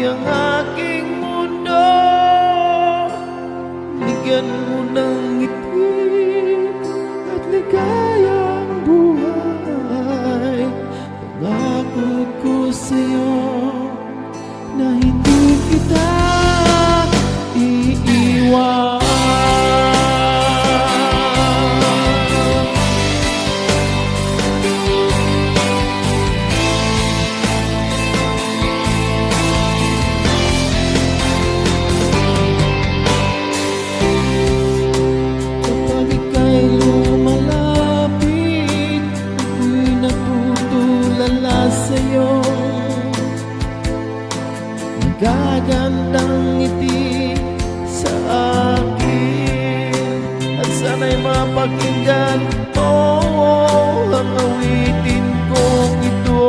ang aking mundo. Bigyan mo ng ngiti at ligayang buhay. Pangako ko sa'yo na hindi kita iiwan. Sa'yo, magagandang ngiti sa akin, at sana'y mapakinggan mo ang awitin kong ito.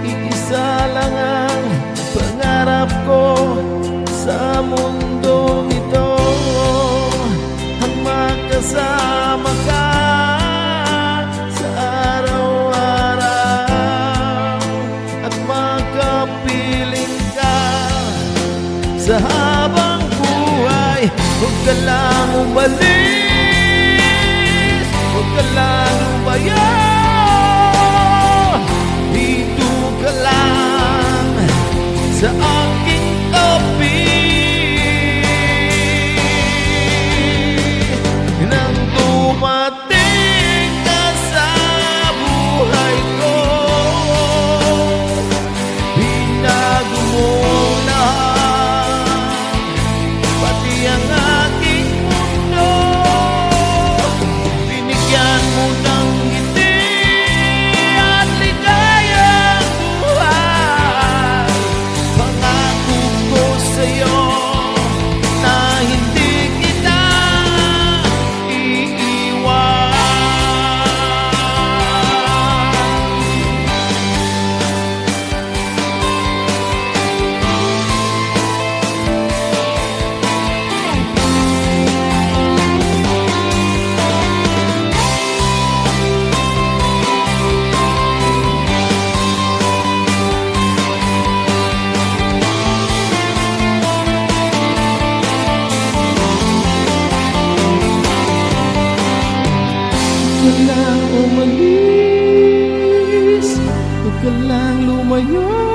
Iisa lang ang pangarap ko sa mundong ito, ang makasama ka sa habang buhay. Huwag ka lang umalis, huwag ka lang lumayo. Dito ka lang sa aking tabi. Nang dumating ka sa buhay ko, binago mo ang aking mundo. Binigyan mo ng ngiti at ligayang buhay. Pangako ko sa'yo na hindi kita iiwan. Huwag ka lang umalis, huwag ka lang lumayo.